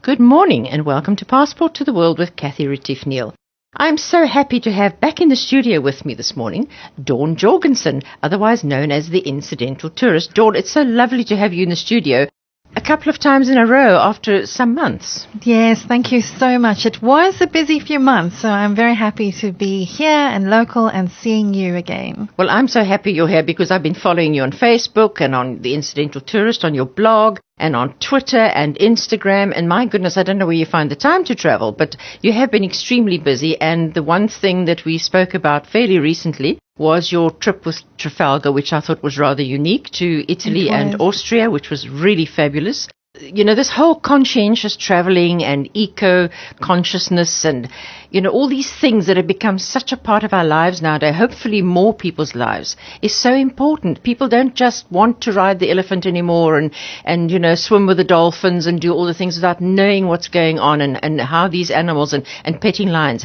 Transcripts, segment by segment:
Good morning and welcome to Passport to the World with Cathy Retief-Neil. I'm so happy to have back in the studio with me this morning Dawn Jorgensen, otherwise known as the Incidental Tourist. Dawn, it's so lovely to have you in the studio a couple of times in a row after some months. Yes, thank you so much. It was a busy few months, so I'm very happy to be here and local and seeing you again. Well, I'm so happy you're here because I've been following you on Facebook and on the Incidental Tourist, on your blog and on Twitter and Instagram. And my goodness, I don't know where you find the time to travel, but you have been extremely busy. And the one thing that we spoke about fairly recently was your trip with Trafalgar, which I thought was rather unique, to Italy and Austria, which was really fabulous. You know, this whole conscientious traveling and eco-consciousness and, you know, all these things that have become such a part of our lives nowadays, hopefully more people's lives, is so important. People don't just want to ride the elephant anymore and you know, swim with the dolphins and do all the things without knowing what's going on and how these animals and petting lions,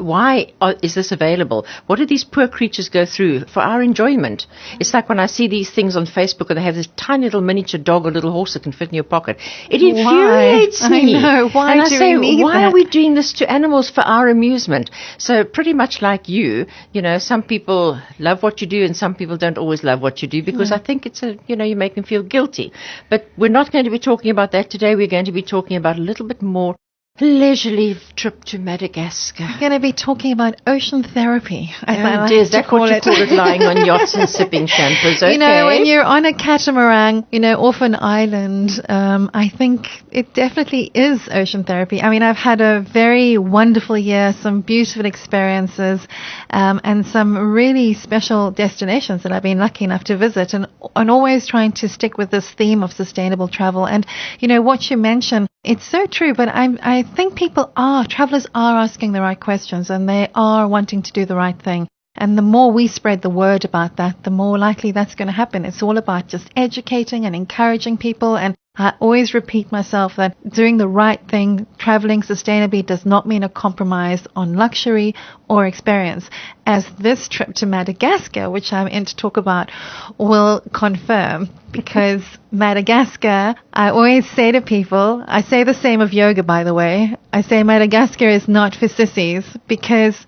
why is this available? What do these poor creatures go through for our enjoyment? It's like when I see these things on Facebook and they have this tiny little miniature dog or little horse that can fit in your pocket. It infuriates me. I know. Why and I do say, we need why that? are we doing this to animals for our amusement? So pretty much like you know, some people love what you do and some people don't always love what you do because I think it's you make them feel guilty. But we're not going to be talking about that today. We're going to be talking about a little bit more leisurely trip to Madagascar. We're going to be talking about ocean therapy. Is that what you call it, lying on yachts and sipping champers? Okay. You know, when you're on a catamaran, off an island, I think it definitely is ocean therapy. I mean, I've had a very wonderful year, some beautiful experiences, and some really special destinations that I've been lucky enough to visit, and always trying to stick with this theme of sustainable travel. And, what you mentioned, it's so true, but I think travelers are asking the right questions and they are wanting to do the right thing. And the more we spread the word about that, the more likely that's going to happen. It's all about just educating and encouraging people. And I always repeat myself that doing the right thing, traveling sustainably, does not mean a compromise on luxury or experience, as this trip to Madagascar, which I'm in to talk about, will confirm. Because Madagascar, I always say to people, I say the same of yoga, by the way, I say Madagascar is not for sissies, because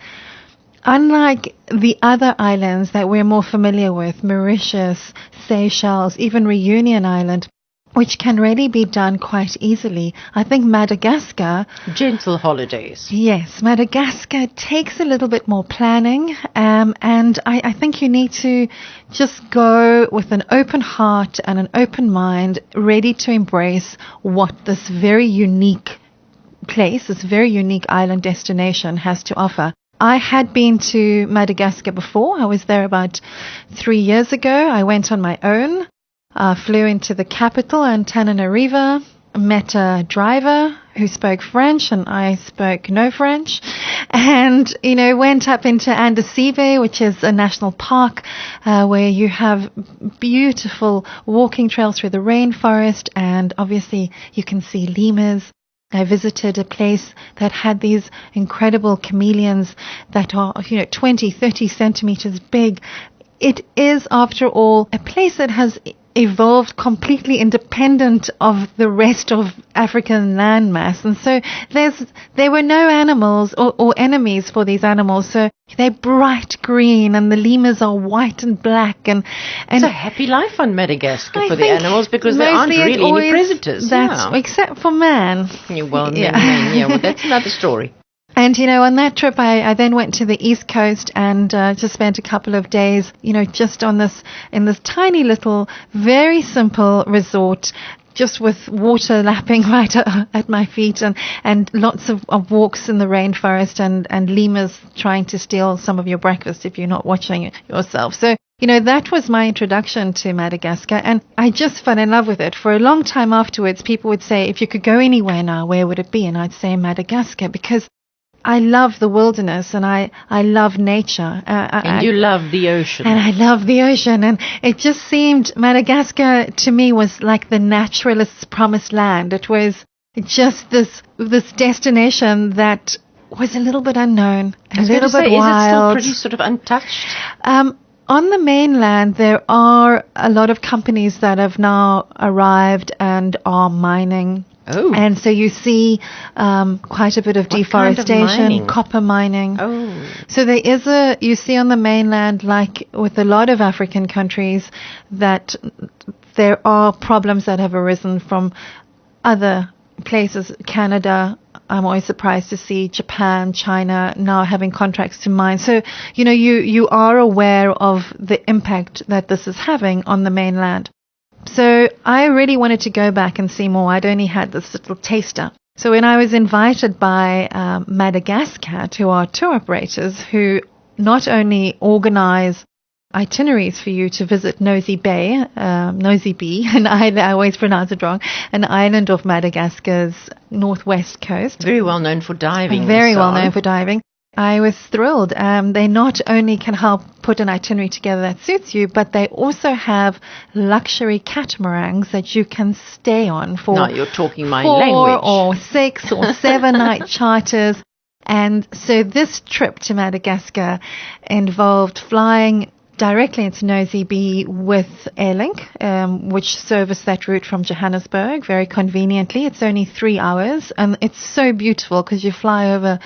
unlike the other islands that we're more familiar with, Mauritius, Seychelles, even Reunion Island, which can really be done quite easily, I think Madagascar... Gentle holidays. Yes, Madagascar takes a little bit more planning, and I think you need to just go with an open heart and an open mind, ready to embrace what this very unique place, this very unique island destination has to offer. I had been to Madagascar before. I was there about 3 years ago. I went on my own. Flew into the capital, Antananarivo, met a driver who spoke French and I spoke no French, and, went up into Nosy Be, which is a national park where you have beautiful walking trails through the rainforest, and obviously you can see lemurs. I visited a place that had these incredible chameleons that are, 20, 30 centimeters big. It is, after all, a place that has evolved completely independent of the rest of African landmass. And so there were no animals or enemies for these animals. So they're bright green and the lemurs are white and black. And it's a happy life on Madagascar for the animals because there aren't really any predators. Except for man. Well, that's another story. And, on that trip, I then went to the East Coast and just spent a couple of days, just in this tiny little, very simple resort, just with water lapping right at my feet and lots of walks in the rainforest and lemurs trying to steal some of your breakfast if you're not watching it yourself. So, that was my introduction to Madagascar, and I just fell in love with it. For a long time afterwards, people would say, if you could go anywhere now, where would it be? And I'd say Madagascar, because I love the wilderness and I love nature. And you love the ocean. And I love the ocean. And it just seemed Madagascar to me was like the naturalist's promised land. It was just this destination that was a little bit unknown, a little bit wild. Is it still pretty sort of untouched? On the mainland, there are a lot of companies that have now arrived and are mining Oh. And so you see quite a bit of deforestation, copper mining. Oh. So there is you see on the mainland, like with a lot of African countries, that there are problems that have arisen from other places. Canada, I'm always surprised to see Japan, China now having contracts to mine. So, you are aware of the impact that this is having on the mainland. So I really wanted to go back and see more. I'd only had this little taster. So when I was invited by MadagasCaT, who are tour operators, who not only organize itineraries for you to visit Nosy Be, an island, I always pronounce it wrong, an island off Madagascar's northwest coast. Very well known for diving. Very well known for diving. I was thrilled. They not only can help put an itinerary together that suits you, but they also have luxury catamarans that you can stay on for now you're talking my 4 language. or 6 or 7 night charters. And so this trip to Madagascar involved flying directly into Nosy Be with Airlink, which service that route from Johannesburg very conveniently. It's only 3 hours, and it's so beautiful because you fly over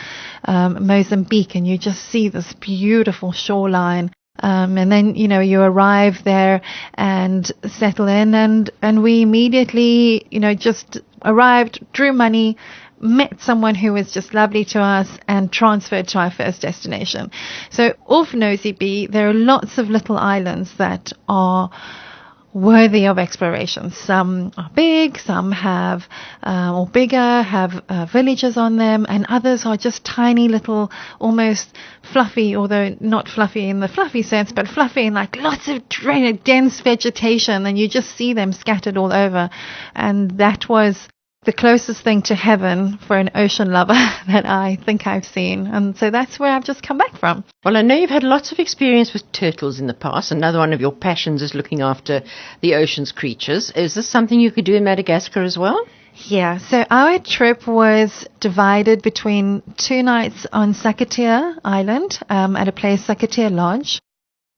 Mozambique and you just see this beautiful shoreline. And then, you arrive there and settle in, and we immediately, just arrived, drew money, met someone who was just lovely to us, and transferred to our first destination. So off Nosy Be, there are lots of little islands that are worthy of exploration. Some are big, some have, or bigger, have villages on them, and others are just tiny little, almost fluffy, although not fluffy in the fluffy sense, but fluffy in like lots of dense vegetation, and you just see them scattered all over. And that was the closest thing to heaven for an ocean lover that I think I've seen. And so that's where I've just come back from. Well, I know you've had lots of experience with turtles in the past. Another one of your passions is looking after the ocean's creatures. Is this something you could do in Madagascar as well? Yeah, so our trip was divided between 2 nights on Sakatia Island at a place, Sakatia Lodge,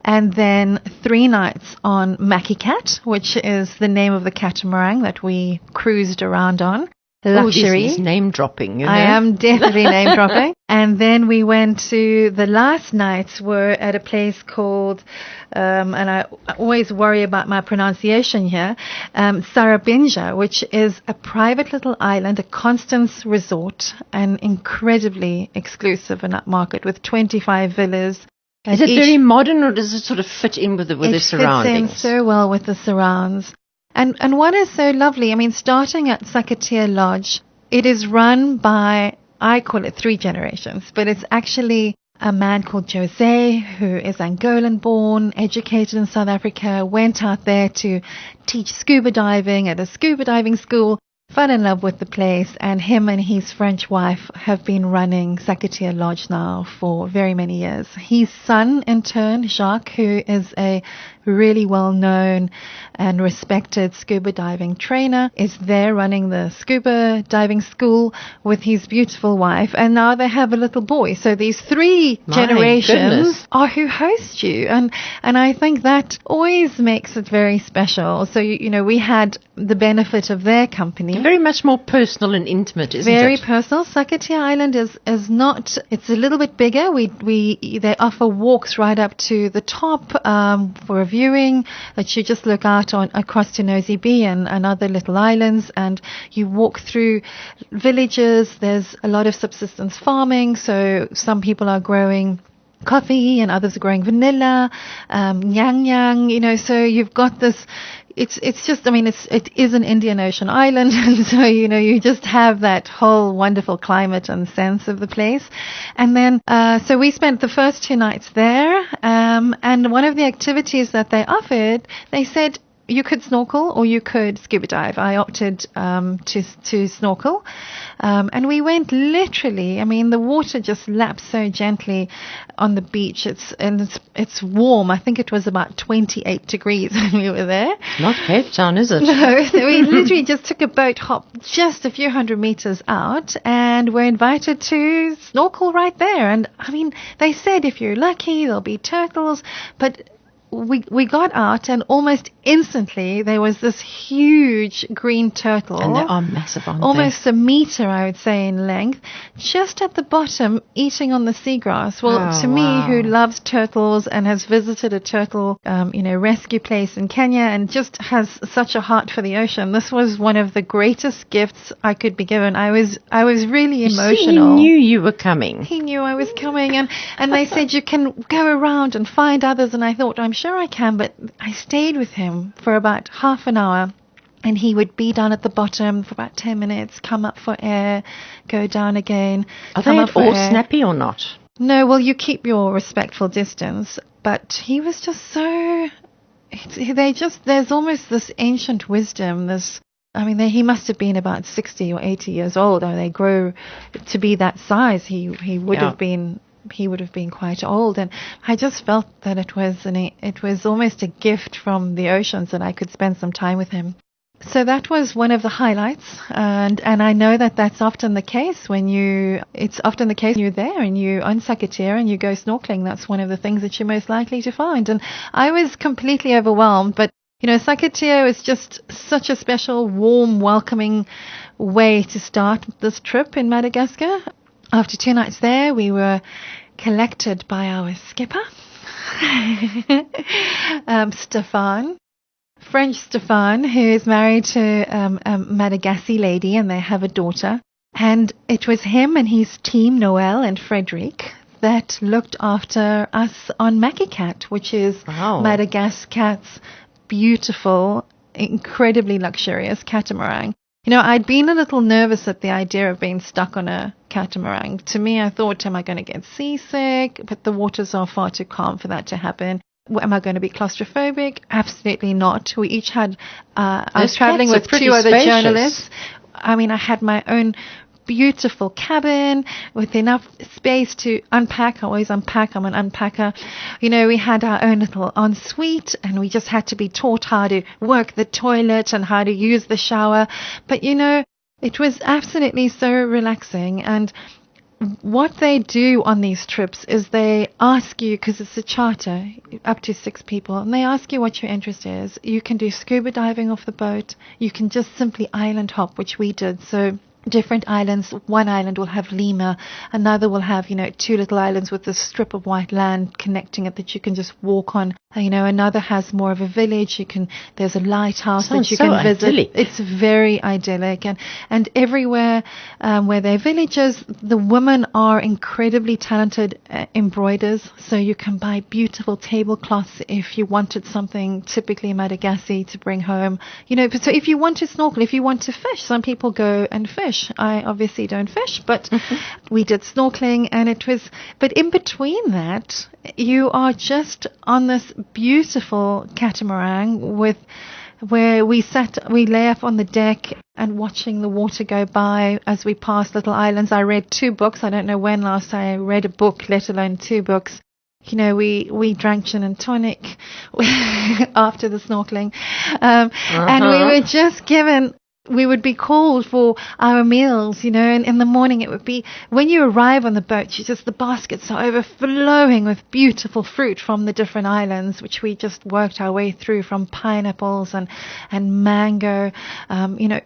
and then 3 nights on Maki Cat, which is the name of the catamaran that we cruised around on. Luxury. This is name dropping. I am definitely name dropping. And then we went to, the last nights were at a place called, and I always worry about my pronunciation here, Tsarabanjina, which is a private little island, a Constance resort, and incredibly exclusive and upmarket with 25 villas. Is it very modern, or does it sort of fit in with the surroundings? It fits in so well with the surrounds. And what is so lovely, I mean, starting at Sakatia Lodge, it is run by, I call it 3 generations, but it's actually a man called Jose, who is Angolan born, educated in South Africa, went out there to teach scuba diving at a scuba diving school, fell in love with the place, and him and his French wife have been running Sakatia Lodge now for very many years. His son, in turn, Jacques, who is a really well-known and respected scuba diving trainer, is there running the scuba diving school with his beautiful wife, and now they have a little boy. So these 3 generations are who host you, and I think that always makes it very special. So we had the benefit of their company. Very much more personal and intimate, isn't it? Very personal. Sakatia Island is not. It's a little bit bigger. They offer walks right up to the top for a viewing that you just look out on across to Nosy Be and other little islands, and you walk through villages. There's a lot of subsistence farming, so some people are growing coffee and others are growing vanilla, nyang, so you've got this. It's just, I mean, it is an Indian Ocean island, and so, you just have that whole wonderful climate and sense of the place. And then, so we spent the first 2 nights there, and one of the activities that they offered, they said, you could snorkel or you could scuba dive. I opted to snorkel, and we went literally. I mean, the water just laps so gently on the beach. It's warm. I think it was about 28 degrees when we were there. Not Cape Town, is it? No, so we literally just took a boat hop just a few hundred meters out, and we're invited to snorkel right there. And I mean, they said if you're lucky, there'll be turtles, but we got out, and almost instantly there was this huge green turtle. And they are massive, aren't they? Almost a meter, I would say, in length, just at the bottom, eating on the seagrass. Well, to me, who loves turtles and has visited a turtle, rescue place in Kenya and just has such a heart for the ocean, this was one of the greatest gifts I could be given. I was really emotional. He knew you were coming. He knew I was coming, and they said you can go around and find others, and I thought, I'm sure I can, but I stayed with him for about half an hour, and he would be down at the bottom for about 10 minutes, come up for air, go down again. Are they at all snappy or not? No, well, you keep your respectful distance, but he was just so... there's almost this ancient wisdom, he must have been about 60 or 80 years old. They grow to be that size. He would have been quite old, and I just felt that it was almost a gift from the oceans that I could spend some time with him. So that was one of the highlights, and I know that that's often the case when you're there and you're on Sakatia and you go snorkeling. That's one of the things that you're most likely to find, and I was completely overwhelmed. But Sakatia is just such a special, warm, welcoming way to start this trip in Madagascar. After 2 nights there, we were collected by our skipper, French Stefan, who is married to a Madagascar lady, and they have a daughter. And it was him and his team, Noel and Frederic, that looked after us on Maki Cat, which is MadagasCaT's beautiful, incredibly luxurious catamaran. I'd been a little nervous at the idea of being stuck on a catamaran. To me, I thought, am I going to get seasick? But the waters are far too calm for that to happen. Am I going to be claustrophobic? Absolutely not. We each had, I was traveling with 2 other journalists. I had my own beautiful cabin with enough space to unpack. I always unpack. I'm an unpacker. We had our own little ensuite, and we just had to be taught how to work the toilet and how to use the shower. But, it was absolutely so relaxing. And what they do on these trips is they ask you, because it's a charter, up to 6 people, and they ask you what your interest is. You can do scuba diving off the boat. You can just simply island hop, which we did. So different islands. One island will have lemur, another will have 2 little islands with a strip of white land connecting it that you can just walk on. Another has more of a village. There's a lighthouse that you can visit. Idyllic. It's very idyllic, and everywhere where there are villages, the women are incredibly talented embroiders. So you can buy beautiful tablecloths if you wanted something typically Madagascar to bring home. So if you want to snorkel, if you want to fish, some people go and fish. I obviously don't fish, but we did snorkeling, but in between that, you are just on this beautiful catamaran where we lay up on the deck and watching the water go by as we pass little islands. I read 2 books. I don't know when last I read a book, let alone 2 books. We drank gin and tonic after the snorkeling, and we were just given. We would be called for our meals, and in the morning it would be, when you arrive on the boat, the baskets are overflowing with beautiful fruit from the different islands, which we just worked our way through, from pineapples and mango,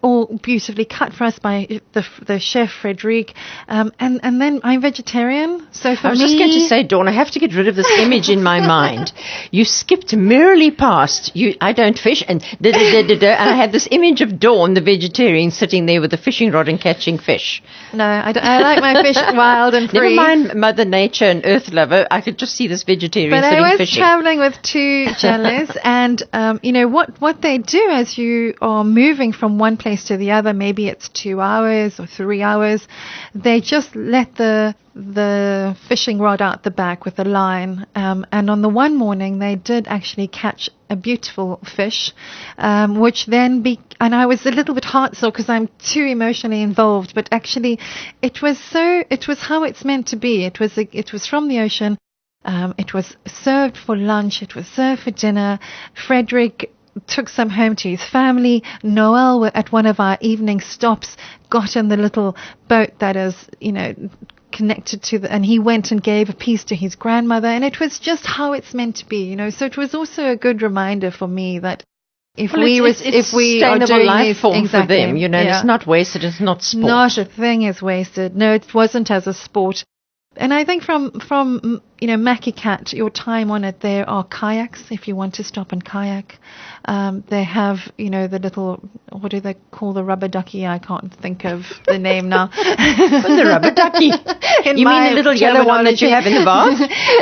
all beautifully cut for us by the chef Frederic. And then I'm vegetarian, so for me... I was just going to say, Dawn, I have to get rid of this image in my mind. You skipped merrily past, I don't fish, and and I had this image of Dawn, the vegetarian, sitting there with a fishing rod and catching fish. No, I like my fish wild and free. Never mind Mother Nature and Earth Lover. I could just see this vegetarian sitting fishing. But I was traveling with 2 journalists, and what they do as you are moving from one place to the other, maybe it's 2 hours or 3 hours, they just let the fishing rod out the back with a line, and on the one morning they did actually catch a beautiful fish, which then and I was a little bit heart sore because I'm too emotionally involved, but actually it was how it's meant to be. It was from the ocean. It was served for lunch. It was served for dinner. Frederic took some home to his family. Noel, at one of our evening stops, got in the little boat that is, connected to and he went and gave a piece to his grandmother, and it was just how it's meant to be, so it was also a good reminder for me that if we are doing life form exactly, for them, and it's not wasted, it's not sport. Not a thing is wasted. No, it wasn't as a sport. And I think from Maki Cat, your time on it, there are kayaks if you want to stop and kayak. They have, the little, what do they call the rubber ducky? I can't think of the name now. What's the rubber ducky? You mean the little yellow one that you have in the bath?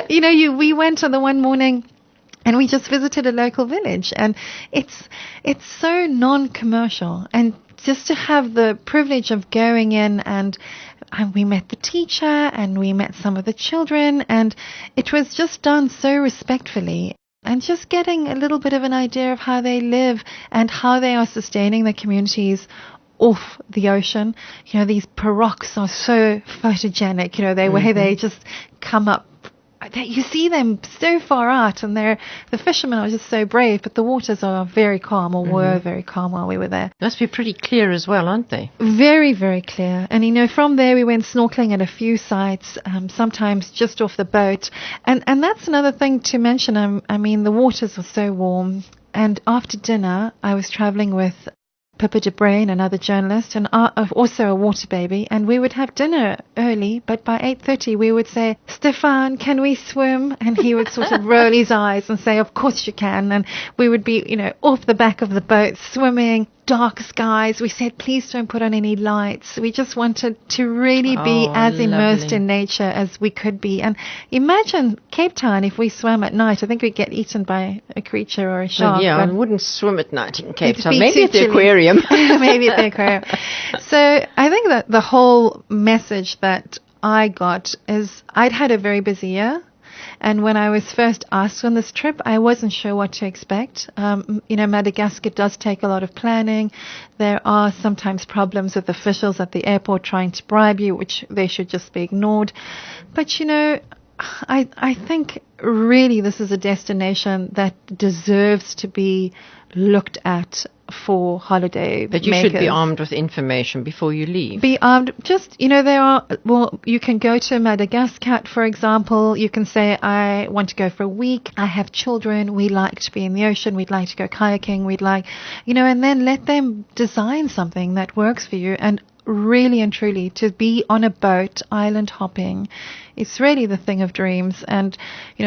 We went on the one morning and we just visited a local village, and it's so non-commercial, and just to have the privilege of going in and we met the teacher and we met some of the children, and it was just done so respectfully, and just getting a little bit of an idea of how they live and how they are sustaining their communities off the ocean. These pirogues are so photogenic, they just come up. You see them so far out, and the fishermen are just so brave, but the waters are very calm, or were very calm while we were there. Must be pretty clear as well, aren't they? Very, very clear. And, from there we went snorkeling at a few sites, sometimes just off the boat. And that's another thing to mention. The waters were so warm. And after dinner, I was traveling with Pippa de Brain, another journalist, and also a water baby, and we would have dinner early, but by 8:30 we would say, "Stefan, can we swim?" And he would sort of roll his eyes and say, "Of course you can." And we would be, off the back of the boat swimming, dark skies. We said, please don't put on any lights. We just wanted to really be as immersed in nature as we could be. And imagine Cape Town, if we swam at night, I think we'd get eaten by a creature or a shark. I wouldn't swim at night in Cape Town. Maybe at the aquarium. Maybe at the aquarium. So I think that the whole message that I got is I'd had a very busy year. And when I was first asked on this trip, I wasn't sure what to expect. Madagascar does take a lot of planning. There are sometimes problems with officials at the airport trying to bribe you, which they should just be ignored. But, I think really this is a destination that deserves to be looked at for holiday But you makers. Should be armed with information before you leave. Be armed. Just, you can go to MadagasCaT, for example. You can say, I want to go for a week. I have children. We like to be in the ocean. We'd like to go kayaking. We'd like, and then let them design something that works for you. And really and truly, to be on a boat, island hopping, it's really the thing of dreams. And,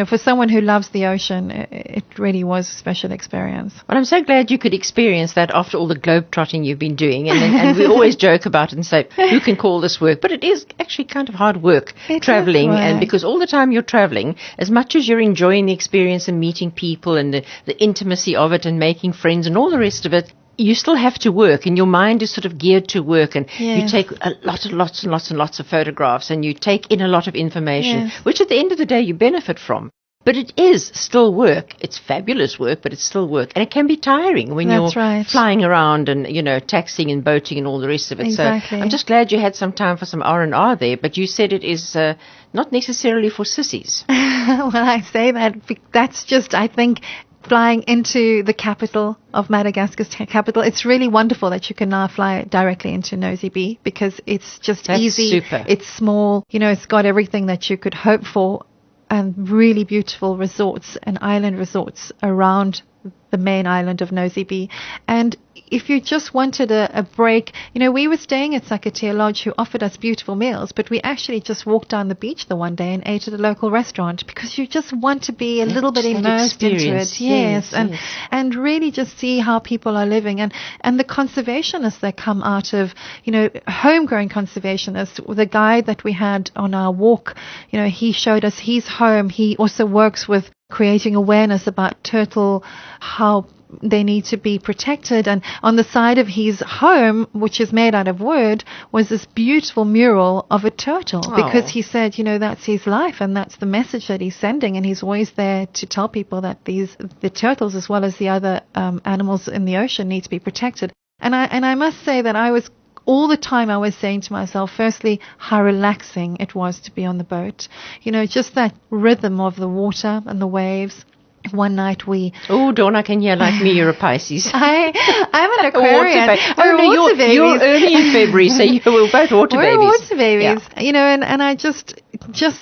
for someone who loves the ocean, it really was a special experience. Well, I'm so glad you could experience that after all the globe-trotting you've been doing. And we always joke about it and say, who can call this work? But it is actually kind of hard work traveling. And because all the time you're traveling, as much as you're enjoying the experience and meeting people and the intimacy of it and making friends and all the rest of it, you still have to work, and your mind is sort of geared to work, and you take lots of photographs, and you take in a lot of information, which at the end of the day you benefit from. But it is still work. It's fabulous work, but it's still work. And it can be tiring when you're flying around and, taxiing and boating and all the rest of it. Exactly. So I'm just glad you had some time for some R&R there, but you said it is not necessarily for sissies. Well, I say that's just, I think, flying into the capital of Madagascar's capital. It's really wonderful that you can now fly directly into Nosy Be, because it's just easy. Super. It's small. It's got everything that you could hope for, and really beautiful resorts and island resorts around the main island of Nosy Be. And if you just wanted a break, we were staying at Sakatia Lodge, who offered us beautiful meals, but we actually just walked down the beach the one day and ate at a local restaurant, because you just want to be a little bit immersed into it. Yes. And really just see how people are living, and the conservationists that come out of, homegrown conservationists. The guide that we had on our walk, he showed us his home. He also works with creating awareness about turtle, how they need to be protected. And on the side of his home, which is made out of wood, was this beautiful mural of a turtle, because he said, that's his life, and that's the message that he's sending. And he's always there to tell people that the turtles, as well as the other animals in the ocean, need to be protected. And I must say that all the time I was saying to myself, firstly, how relaxing it was to be on the boat. Just that rhythm of the water and the waves. one night we... Oh, Dawn, I can hear like me, you're a Pisces. I'm an Aquarian. You're early in February, so we're both water babies. We're water babies. Yeah. You know, and I just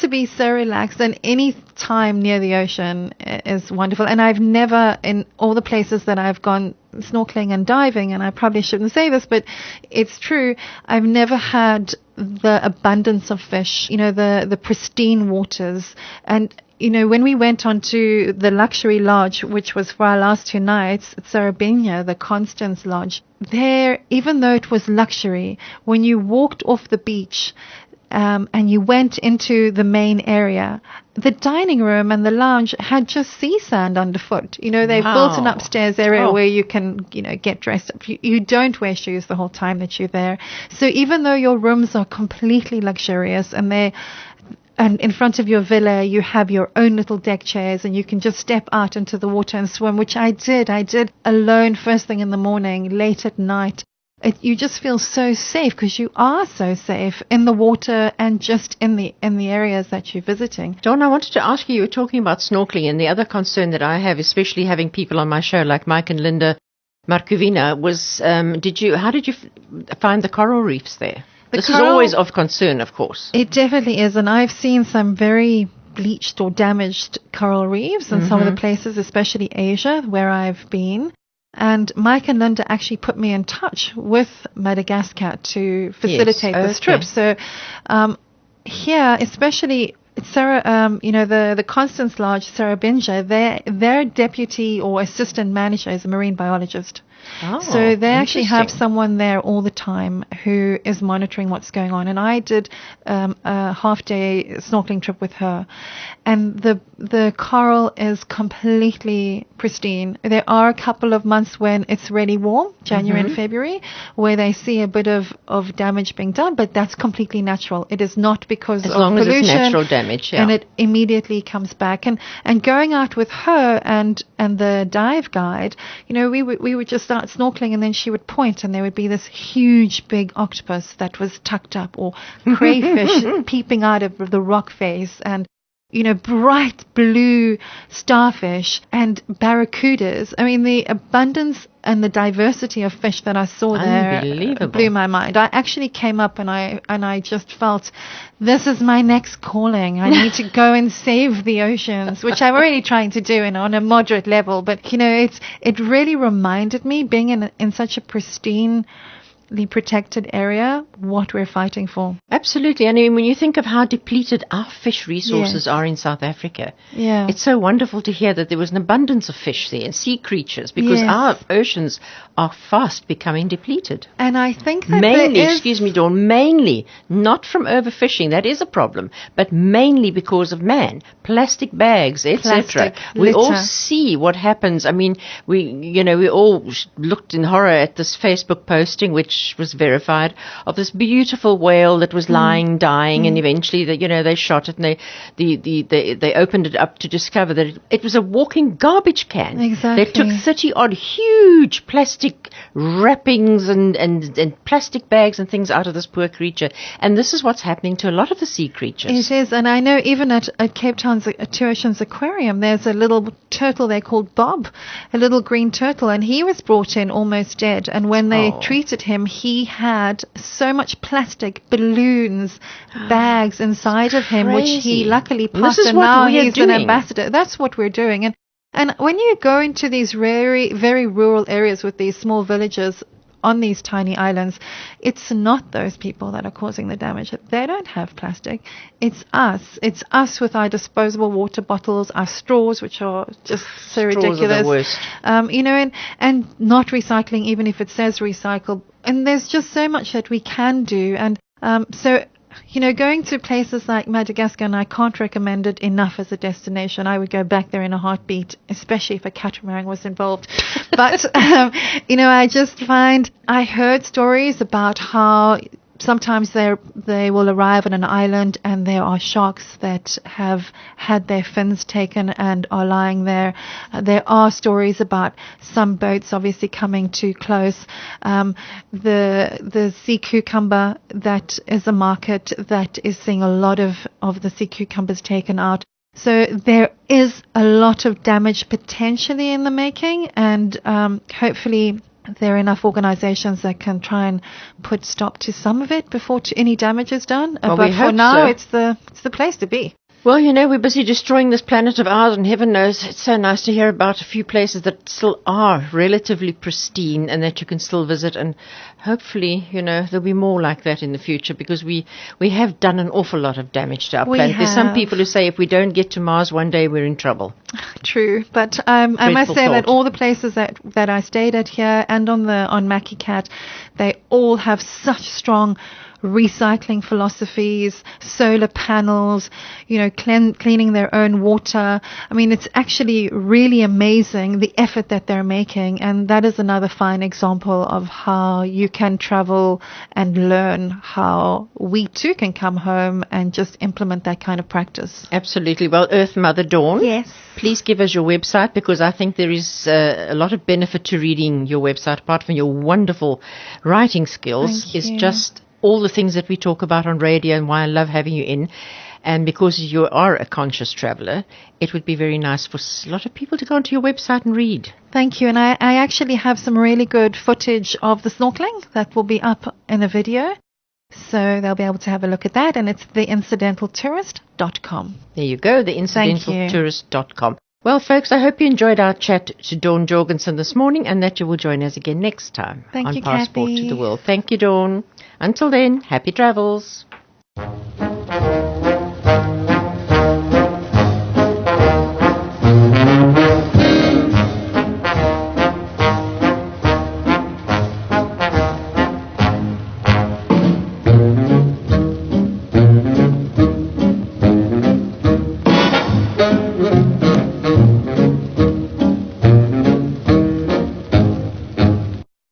to be so relaxed, and any time near the ocean is wonderful. And I've never, in all the places that I've gone snorkeling and diving, and I probably shouldn't say this, but it's true, I've never had the abundance of fish, you know, the pristine waters. And you know, when we went on to the luxury lodge, which was for our last 2 nights, Tsarabanjina, the Constance Lodge, there, even though it was luxury, when you walked off the beach and you went into the main area, the dining room and the lounge had just sea sand underfoot. You know, they've built an upstairs area where you can, you know, get dressed up. You don't wear shoes the whole time that you're there. So even though your rooms are completely luxurious and in front of your villa, you have your own little deck chairs and you can just step out into the water and swim, which I did. I did alone first thing in the morning, late at night. You just feel so safe because you are so safe in the water and just in the areas that you're visiting. Dawn, I wanted to ask you were talking about snorkeling, and the other concern that I have, especially having people on my show like Mike and Linda Markovina, was how did you find the coral reefs there? This is always of concern, of course. It definitely is, and I've seen some very bleached or damaged coral reefs in some of the places, especially Asia, where I've been. And Mike and Linda actually put me in touch with MadagasCaT to facilitate this trip. So here, especially the Constance Lodge, Tsarabanjina, their deputy or assistant manager is a marine biologist. Oh, so they actually have someone there all the time who is monitoring what's going on. And I did a half-day snorkeling trip with her. And the coral is completely pristine. There are a couple of months when it's really warm, January and February, where they see a bit of damage being done, but that's completely natural. It is not because of pollution. As long as it's natural damage, and it immediately comes back. And going out with her and the dive guide, you know, we would just start snorkeling, and then she would point, and there would be this huge big octopus that was tucked up, or crayfish peeping out of the rock face, and you know, bright blue starfish and barracudas. I mean, the abundance and the diversity of fish that I saw there blew my mind. I actually came up and I just felt, this is my next calling. I need to go and save the oceans, which I'm already trying to do on a moderate level. But, you know, it really reminded me, being in such a pristine, the protected area, what we're fighting for. Absolutely. I mean, when you think of how depleted our fish resources are in South Africa, it's so wonderful to hear that there was an abundance of fish there and sea creatures, because our oceans are fast becoming depleted. And I think that mainly not from overfishing, that is a problem, but mainly because of man, plastic bags, etc. We all see what happens. I mean, we all looked in horror at this Facebook posting, which was verified, of this beautiful whale that was lying, dying, and eventually they shot it, and they opened it up to discover that it was a walking garbage can. Exactly. They took 30-odd huge plastic wrappings and plastic bags and things out of this poor creature, and this is what's happening to a lot of the sea creatures. It is, and I know even at Cape Town's Two Oceans Aquarium, there's a little turtle there called Bob, a little green turtle, and he was brought in almost dead, and when they treated him, he had so much plastic balloons, bags inside of him, which he luckily passed, and now he's an ambassador. That's what we're doing. And when you go into these very, very rural areas with these small villages on these tiny islands, it's not those people that are causing the damage. They don't have plastic. It's us. It's us with our disposable water bottles, our straws, which are just so ridiculous. Are the worst. And not recycling, even if it says recycle. And there's just so much that we can do. And going to places like Madagascar, and I can't recommend it enough as a destination. I would go back there in a heartbeat, especially if a catamaran was involved. But, I just find, I heard stories about how sometimes they will arrive on an island and there are sharks that have had their fins taken and are lying there. There are stories about some boats obviously coming too close. The sea cucumber, that is a market that is seeing a lot of the sea cucumbers taken out. So there is a lot of damage potentially in the making, and hopefully there are enough organizations that can try and put stop to some of it before any damage is done. Well, but we for hope now, so. it's the place to be. Well, we're busy destroying this planet of ours, and heaven knows it's so nice to hear about a few places that still are relatively pristine and that you can still visit. And hopefully, there'll be more like that in the future, because we have done an awful lot of damage to our planet. There's some people who say if we don't get to Mars one day, we're in trouble. True, but I must say that all the places that I stayed at here and on Maki Cat, they all have such strong recycling philosophies, solar panels, cleaning their own water. I mean, it's actually really amazing the effort that they're making, and that is another fine example of how you can travel and learn how we too can come home and just implement that kind of practice. Absolutely. Well, Earth Mother Dawn. Yes. Please give us your website, because I think there is a lot of benefit to reading your website, apart from your wonderful writing skills. Thank It's you. just all the things that we talk about on radio, and why I love having you in. And because you are a conscious traveler, it would be very nice for a lot of people to go onto your website and read. Thank you. And I actually have some really good footage of the snorkeling that will be up in a video. So they'll be able to have a look at that. And it's theincidentaltourist.com. There you go, theincidentaltourist.com. Well, folks, I hope you enjoyed our chat to Dawn Jorgensen this morning, and that you will join us again next time Thank you, Passport Cathy. to the World. Thank you, Dawn. Until then, happy travels.